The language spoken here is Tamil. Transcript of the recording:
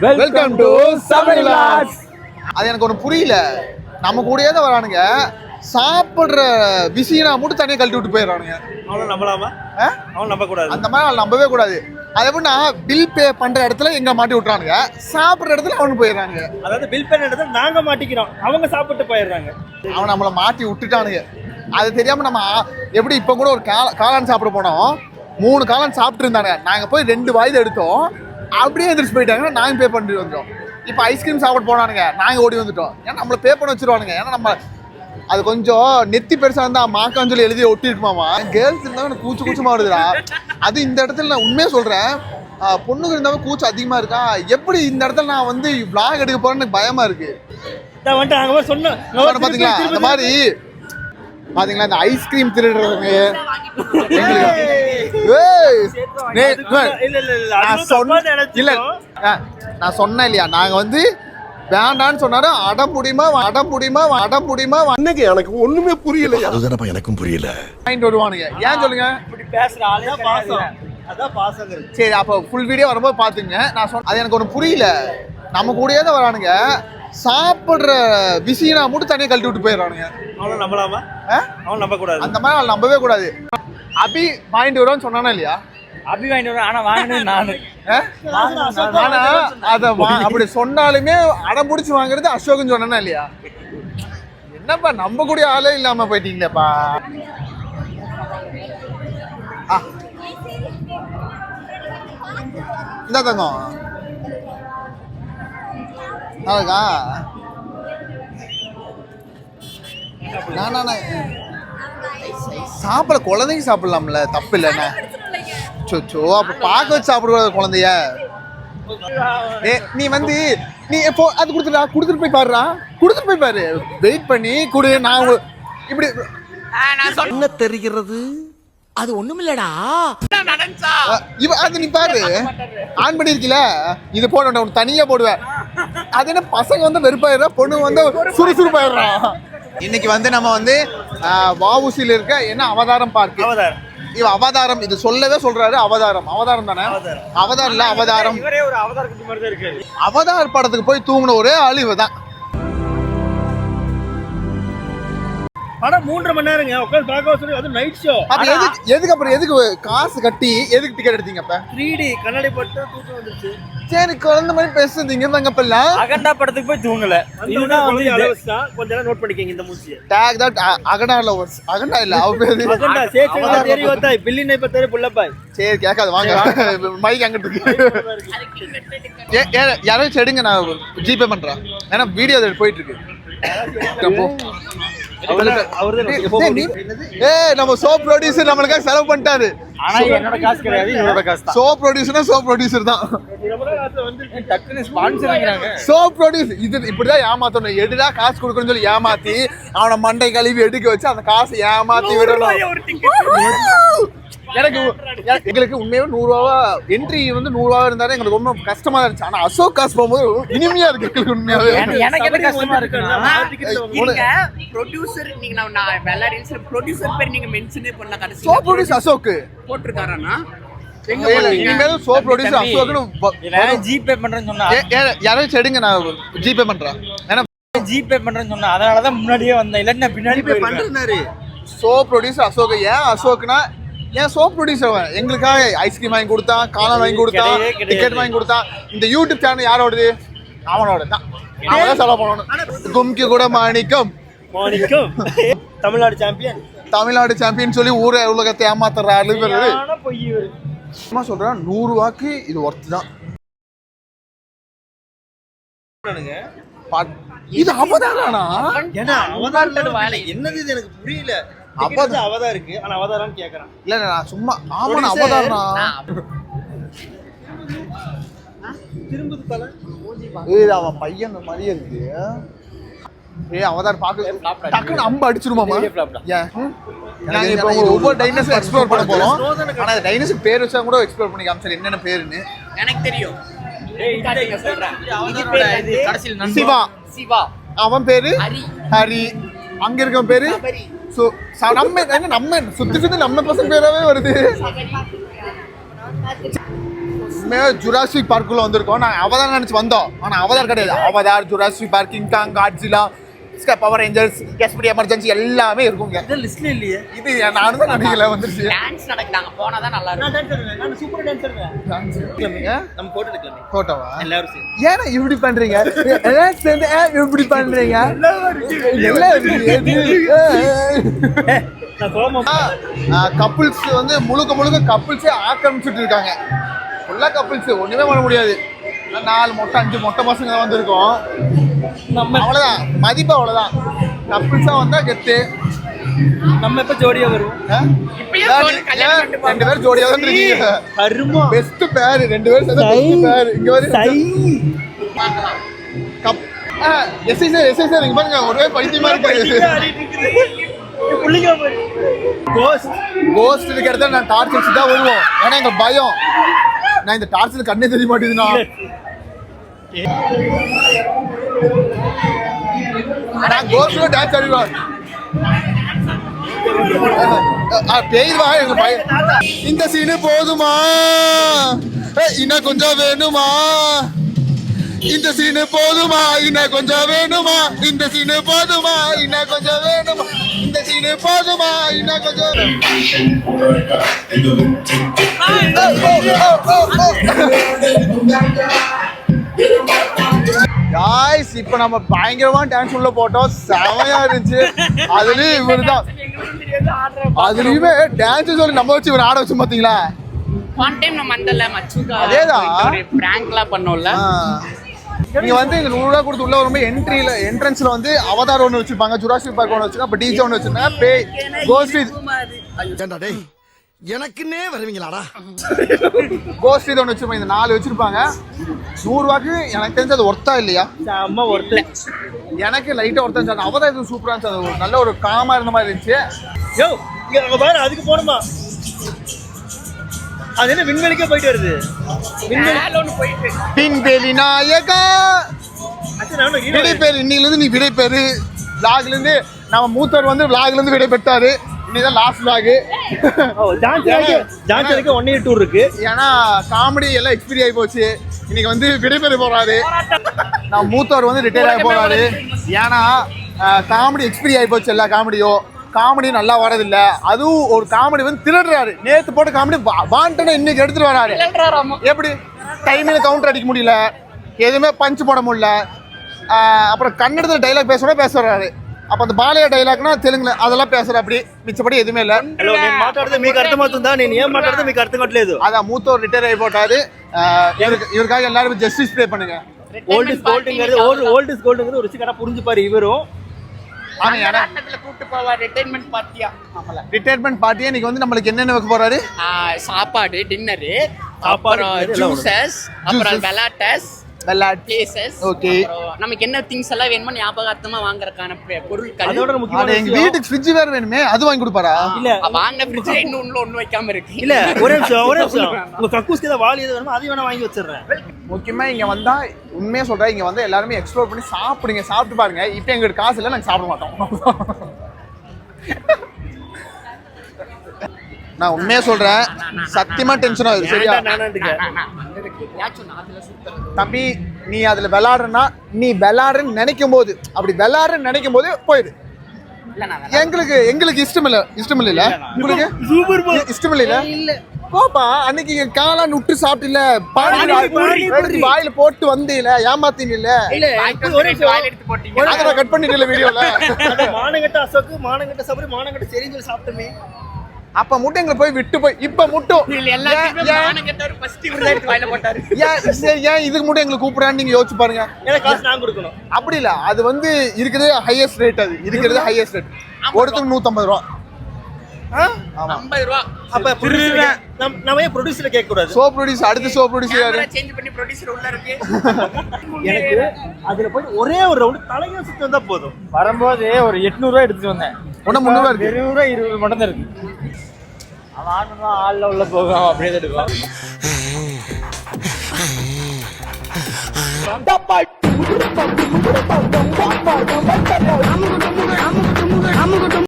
Welcome to சமையலாஸ். அது எனக்கு ஒன்று புரியல. நம்ம கூடயே தான் வரானுங்க, சாப்பிட்ற பிஸினா மட்டும் தனியாக கழட்டி விட்டு போயிடறானுங்க. அவனை நம்பலாமா? அவன் நம்பக்கூடாது. அந்த மாதிரி நம்பவே கூடாது. அது எப்படின்னா பில் பே பண்ற இடத்துல எங்க மாட்டி விட்டுறானுங்க, சாப்பிட்ற இடத்துல அவனு போயிடுறானுங்க. அதாவது பில் பே இடத்துல நாங்க மாட்டிக்கிறோம், அவங்க சாப்பிட்டு போயிடுறாங்க. அவன் நம்மளை மாட்டி விட்டுட்டானுங்க. அது தெரியாம நம்ம எப்படி இப்போ கூட ஒரு காளான் சாப்பிட போனோம், 3 காளான் சாப்பிட்டு இருந்தாங்க. நாங்கள் போய் 2 வாய்தான் எடுத்தோம், அப்படியே எதிர்த்து போயிட்டாங்க. நாங்கள் பே பண்ணிட்டு வந்துட்டோம். இப்போ ஐஸ்கிரீம் சாப்பிட போனானுங்க, நாங்கள் ஓடி வந்துட்டோம். ஏன்னா நம்மளை பே பண்ண வச்சிருவானுங்க. ஏன்னா நம்ம அது கொஞ்சம் நெத்தி பெருசாக இருந்தால் மாக்கான்னு சொல்லி எழுதி ஒட்டி இருக்குமாமா. கேர்ள்ஸ் இருந்தாலும் எனக்கு கூச்சமாக வருதுடா. அது இந்த இடத்துல நான் உண்மையாக சொல்கிறேன், பொண்ணுங்க இருந்தாலும் கூச்சம் அதிகமாக இருக்கா. எப்படி இந்த இடத்துல நான் வந்து vlog எடுக்க போகிறேன்னு பயமாக இருக்குது. பார்த்தீங்களா அந்த மாதிரி பாத்தீங்களா இந்த ஐஸ்கிரீம் திருடுறவங்க. நான் சொன்னேன் இல்லையா, நாங்க வந்து வேண்டான்னு சொன்னாரு. அடம் முடியுமா அன்னைக்கு எனக்கு ஒண்ணுமே புரியல. அதுதானப்பா எனக்கும் புரியல. வாங்கிட்டு வருவானுங்க. ஏன் சொல்லுங்க, சரி அப்ப ஃபுல் வீடியோ வரும்போது பாத்துங்க. நான் சொன்ன அது எனக்கு ஒண்ணு புரியல. நம்ம கூடயே தான் வரானுங்க, சாப்பிட்ற பிஸினா மட்டும் தனியாக கழட்டி விட்டு போயிடறானுங்க. அவனை நம்பலாமா? அவன் நம்பக்கூடாது. அந்த மாதிரி நம்பவே கூடாது. அபி வாங்கிட்டு வருவான்னு சொன்னானா இல்லையா? அபி வாங்கிட்டு வருவான், ஆனா வாங்கினது நானு. ஆனா அதை அப்படி சொன்னாலுமே அடம் பிடிச்சி வாங்குறது அசோக்னு சொன்னா இல்லையா? என்னப்பா நம்ப கூடிய ஆளே இல்லாம போயிட்டீங்களேப்பா. இந்த தங்கம் அதுக்கா சாப்பிட குழந்தைங்க சாப்பிடலாம்ல, தப்பு இல்லைண்ணே. சோ அப்ப பார்க்க வச்சு சாப்பிடக்கூடாது குழந்தைய. நீ வந்து நீ எப்போ அது கொடுத்துட்டு போய் பாருடா, கொடுத்துட்டு போய் பாரு, வெயிட் பண்ணி கொடு. நான் இப்படி என்ன தெரிகிறது, அது ஒண்ணுமில்லடா. அது நீ பாரு, ஆன் பண்ணிருக்கீல, இது போட உனக்கு தனியா போடுவேன். அது என்ன பசங்க வந்து வெறுப்பாயிடுறா, பொண்ணு வந்து சுறுசுறுப்பாயிடுறான். இன்னைக்கு வந்து நம்ம வந்து வஉசியில் இருக்க என்ன அவதாரம் பார்க். அவதாரம் இது சொல்லவே சொல்றாரு. அவதாரம் தானே? அவதாரம் இல்ல, அவதாரம். அவதார் படத்துக்கு போய் தூங்கின ஒரே ஆளு இவதான். படம் 3.5 மணி நேரங்க உட்கார்ந்து பார்க்க சொல்லி, அது நைட் ஷோ. எதுக்கு அப்புறம் எதுக்கு காசு கட்டி எதுக்கு டிக்கெட் எடுத்தீங்க? அப்ப 3D கண்ணாடி போட்டு தூக்கம் வந்துச்சு. சரி குழந்தை மாதிரி பேசுறீங்க. தங்கப்பெல்லாம் அகண்டா படத்துக்கு போய் தூங்கல. இதுதான் வந்து அலவஸ்டா. கொஞ்ச நேரம் நோட் பண்ணிக்கங்க இந்த மூஞ்சியை. Talk that Akhanda lovers. Akhanda இல்ல, அவ பேரு அகண்டா. சேச்சங்க தேரி வந்தாய் பில்லினை பத்தरे புள்ளப்பாய். சரி கேட்காத, வாங்க மைக் அங்க இருக்கு. யாரும் செடுங்க, நான் ஜிபே பண்றேன். ஏன்னா வீடியோ போயிட்டு இருக்கு. நம்ம சோப் ப்ரொடியூசர் நம்மளுக்காக செலவு பண்ணிட்டாரு. ஆனா என்னோட காசு கிடையாது, என்னோட காசு தான். சோப் ப்ரொடியூசர் தான். டக்குனு ஸ்பான்சர்ங்கறாங்க. சோப் ப்ரொடியூசர் இது இப்படிதான் ஏமாத்தணும். எடுடா காசு கொடுக்கணும்னு சொல்லி ஏமாத்தி அவனை மண்டை கழுவி எடுக்க வச்சு அந்த காசை ஏமாத்தி விடணும். எங்களுக்கு உண்மையாக 100 ரூபா என்ட்ரி வந்து 100 ரூபா இருந்தாலும் எங்களுக்கு ரொம்ப கஷ்டமா இருந்துச்சு. ஆனா அசோக் காசு போகும்போது இனிமையா இருக்கு எங்களுக்கு. உண்மையாவே எனக்கு என்ன கஷ்டமா இருக்குன்னா, ப்ரொடியூசர் நீங்க நான் வெள்ளரின்ஸ் ப்ரொடியூசர் பேர் நீங்க மென்ஷனே பண்ணல. கடைசி சோ ப்ரொடியூசர் அசோக் போட்டுருக்காரனா? இனிமேல் சோ ப்ரொடியூசர் அசோக்னு ஜிபே பண்றேன்னு சொன்னா யாரும் செடுங்க, நான் ஜிபே பண்றேன். ஏன்னா ஜிபே பண்றேன்னு சொன்னா அதனாலதான் முன்னாடியே வந்தேன். இல்லன்னா பின்னாடி போய் பண்றாரு. So producer Ashok. ஏன் அசோக்னா, ஏன் சோப் ப்ரொடியூசர் எங்களுக்காக ஐஸ்கிரீம் வாங்கி கொடுத்தான், காளான் வாங்கி கொடுத்தான், டிக்கெட் வாங்கி கொடுத்தான். இந்த யூடியூப் சேனல் யாரோடது? அவனோட தான். அவன் செலவு பண்ணணும். கும்கி கூட மாணிக்கம் தமிழ்நாடு சாம்பியன் சொல்லி ஊரை உலகத்தை ஏமாத்துற ஆளு. சும்மா சொல்றேன், 100 ரூபாய்க்கு இது ஒர்த் தான். இது அவதாரானா? என்னது இது எனக்கு புரியல. அவதாரம் இருக்கு, ஆனா அவதாரான்னு கேக்குறான். இல்ல நான் சும்மா ஆமாண்ணா அவதாரனா. திரும்புது தலை. அவன் பையன் மாதிரியே இருக்கு. அவதார் பார்க்க டக்குன்னு அம்பு அடிச்சிருமாமா. நாங்க இப்போ ஒவ்வொரு டைனோசர் எக்ஸ்ப்ளோர் பண்ண போறோம். ஆனா அந்த டைனோசர் பேர் வச்சா கூட எக்ஸ்ப்ளோர் பண்ணி காமிச்சாரு என்னென்ன பேருன்னு. எனக்கு தெரியும். சிவா. அவன் பேரு ஹரி. அங்க இருக்கவன் பேரு நம்ம சுத்தி நம்ம பசங்க பேராவே வருது. உண்மையாக ஜுராசிக் பார்க்குள்ள வந்திருக்கோம். நாங்கள் அவதார் நினச்சி வந்தோம், ஆனால் அவதார் கிடையாது. அவதார், ஜுராசிக் பார்க், கிங் காங், Godzilla, power Rangers, SPD emergency எல்லாமே இருக்குங்க. இது லிஸ்ட்ல இல்லையே. இது நானும் தான் நினைக்கல வந்துருச்சு. டான்ஸ் நடக்குதாங்க, போனா தான் நல்லா இருக்கும். நான் டான்ஸ் ஆடுவேன், நான் சூப்பர் டான்ஸ் ஆடுவேன். நம்ம போட்டோ எடுக்கலாமே போட்டோவா? எல்லாரும் சேர்ந்து. ஏன்னா இப்படி பண்றீங்க? எல்லாம் சேர்ந்து இப்படி பண்றீங்க? நான் கோமா கப்புள்ஸ் வந்து முழுக்க கப்புள்ஸே ஆக்கிரமிச்சுட்டு இருக்காங்க. ஃபுல்லா கப்புள்ஸ், ஒண்ணுமே பண்ண முடியாது. 4 மொட்டை 5 மொட்டை பசங்க தான் வந்திருக்கோம். அவ்வளவுதான் மதிப்பு, அவ்வளவுதான். கப்புள்ஸா வந்தா கெத்து. நம்ம எப்ப ஜோடியா வருவோம்? இப்பயே ஜோடி கல்யாணம் பண்ணிட்டு 2 பேரும் ஜோடியா தான் இருக்கீங்க. கருமா பெஸ்ட் பேர் 2 பேரும் சேர்ந்தா பெஸ்ட் பேர். இங்க வந்து பார்க்கலாம். கப் எஸ்ஐ சார் இங்க பாருங்க, ஒரே பைத்தியமா இருக்கு. கோஸ்ட் இருக்கிற இடத்துல நான் டார்ச் வச்சு தான் வருவோம். ஏன்னா எங்க பயம், நான் இந்த டார்ச்சில் கண்ணே தெரிய மாட்டேங்குதுண்ணா. நான் கோஸ்ட்ல டான்ஸ் ஆடுவேன். பேய்வா எங்க பயம். இந்த சீனு போதுமா, இன்னும் கொஞ்சம் வேணுமா? இந்த சீனு போதுமா, இன்னும் கொஞ்சம் வேணுமா? இந்த சீனு போதுமா, இன்னும் கொஞ்சம் வேணுமா? இந்த சீனு போதுமா, இன்னும் கொஞ்சம் காய்ஸ். இப்ப நம்ம பயங்கரமான டான்ஸ் உள்ள போட்டோம், செமையா இருந்துச்சு. அதுலயும் இவரு தான், அதுலயுமே டான்ஸ் சொல்லி நம்ம வச்சு இவர் ஆட வச்சு பாத்தீங்களா? ஒன் டைம் நம்ம அந்தல மச்சுக்கா அதேதான் ஒரு பிராங்க்லாம் பண்ணோம்ல. நீங்க வந்து இங்க 100 ரூபா கொடுத்து உள்ள வரும்போது என்ட்ரன்ஸ்ல வந்து அவதார் ஒன்று வச்சிருப்பாங்க, ஜுராசிக் பார்க் ஒன்று வச்சிருக்காங்க, அப்ப டிஜே ஒன்று வச்சிருக்காங்க, பேய், கோஸ்ட் எனக்குன்னே வருவீங்களாடா? கோஸ்ட் இது ஒன்று வச்சிருப்பாங்க. இந்த 4 வச்சிருப்பாங்க. 100 ரூபாய்க்கு எனக்கு தெரிஞ்சு அது ஒர்த்தா இல்லையா? அம்மா ஒருத்தல எனக்கு லைட்டா ஒர்த்தா இருந்துச்சு. அவதார் இது சூப்பரா இருந்துச்சு. அது ஒரு நல்ல ஒரு காமா இருந்த மாதிரி இருந்துச்சு. யோ இங்க அங்க பாரு, அதுக்கு போணுமா? அது என்ன விண்வெளிக்கே போயிட்டு வருது? மேல ஒன்னு போயிட்டு விண்வெளி நாயகா விடைபெறு. இன்னையில இருந்து நீ விடைபெறு. vlogல இருந்து நம்ம மூத்தவர் வந்து vlogல இருந்து விடை பெற்றாரு. இன்னைதான் last vlog. Dance 1 year tour இருக்கு. ஏன்னா காமெடி எல்லாம் எக்ஸ்பீரி ஆகி போச்சு. இன்னைக்கு வந்து விடைபெற போறாரு. நம்ம மூத்தவர் வந்து ரிட்டையர் ஆகி போறாரு. ஏன்னா காமெடி எக்ஸ்பீரி ஆகி போச்சு. எல்லா காமெடி நல்லா வரதில்லை. அதுவும் ஒரு காமெடி வந்து திருடுறாரு. நேற்று போட்ட காமெடி வாண்டனை இன்னைக்கு எடுத்துட்டு வராரு. எப்படி டைமில் கவுண்டர் அடிக்க முடியல, எதுவுமே பஞ்ச் போட முடியல. அப்புறம் கன்னடத்தில் டைலாக் பேச வர்றாரு. அப்போ அந்த பாலையா டைலாக்னா தெலுங்குல அதெல்லாம் பேசுற, அப்படி மிச்சப்படி எதுவுமே இல்லை. మాట్లాడితే మీకు అర్థమవుతుందా? నేను ఏం మాట్లాడితే మీకు అర్థం కావట్లేదు. அதான் மூத்தவர் ரிட்டையர் ஆகி போட்டாரு. இவருக்காக எல்லாரும் ஜஸ்டிஸ் ப்ரே பண்ணுங்க. ஓல்ட் இஸ் கோல்டுங்கிறது ஒரு சிக்கடா புரிஞ்சுப்பாரு இவரும். கூட்டு போவார் ரிட்டைர்மெண்ட் பார்ட்டியா. ரிட்டைர்மெண்ட் பார்ட்டியா இன்னைக்கு வந்து நம்மளுக்கு என்னென்ன வைக்க போறாரு? சாப்பாடு, டின்னரு, அப்புறம் ஜூசஸ், அப்புறம் வெலாட்டஸ், பிளேசஸ். ஓகே, நமக்கு என்ன திங்ஸ் எல்லாம் வேணுமோ ஞாபகார்த்தமா வாங்குறதுக்கான பொருட்கள். அதோட முக்கியமான எங்க வீட்டுக்கு ஃப்ரிட்ஜ் வேற வேணுமே, அது வாங்கி கொடுப்பாரா? இல்ல வாங்கின ஃப்ரிட்ஜ் இன்னும் ஒண்ணு வைக்காம இருக்கு. இல்ல ஒரே நிமிஷம் உங்க கக்கூஸ்க்கு ஏதாவது வாளி எது வேணுமோ அதை வேணா வாங்கி வச்சிடுறேன். முக்கியமா இங்க வந்தா உண்மையா சொல்றேன், இங்க வந்து எல்லாருமே எக்ஸ்ப்ளோர் பண்ணி சாப்பிடுங்க, சாப்பிட்டு பாருங்க. இப்போ எங்களுக்கு காசு இல்லை, நாங்க சாப்பிட மாட்டோம். நான் உண்மையா சொல்றேன், சத்தியமா டென்ஷன் ஆகுது. சரியா தம்பி, நீ அதுல விளையாடுறனா, நீ விளையாடுறன்னு நினைக்கும் போது, அப்படி விளையாடுறன்னு நினைக்கும் போது போயிடு. எங்களுக்கு இஷ்டம் இல்ல உங்களுக்கு இஷ்டம் இல்ல போப்பா. அன்னைக்கு காளான் விட்டு சாப்பிட்டு வாயில போட்டு வந்தீல, ஏமாத்தீங்கல்ல, அதை கட் பண்ணிட்டு வீடியோல. மானங்கட்ட அசோக்கு, மானங்கட்ட சபரி, மானங்கட்ட சரின்னு சொல்லி சாப்பிட்டோமே. அப்ப மட்டும் எங்களை போய் விட்டு போய் இப்ப மட்டும் ஏன் இதுக்கு மட்டும் எங்களை கூப்பிடான்னு நீங்க யோசிச்சு பாருங்க. அப்படி இல்ல, அது வந்து இருக்கிறது ஹையஸ்ட் ரேட். அது இருக்கிறது ஹையஸ்ட் ரேட். ஒருத்தருக்கு 150 ரூபா. அப்ப நம்ம ஏன் ப்ரொடியூசர் கேட்க கூடாது? சோ ப்ரொடியூசர், அடுத்து சோ ப்ரொடியூசர் யாரு? சேஞ்ச் பண்ணி ப்ரொடியூசர் உள்ள இருக்கு. எனக்கு அதுல போய் ஒரே ஒரு ரவுண்ட் தலைய சுத்தி வந்தா போதும். வரும்போது ஒரு 800 ரூபாய் எடுத்துட்டு வந்தேன். ஒண்ணு 300 இருக்கு. 20 மட்டும் தான் இருக்கு. அவன் ஆடுனா ஆள்ல உள்ள போகும், அப்படியே எடுப்பான்.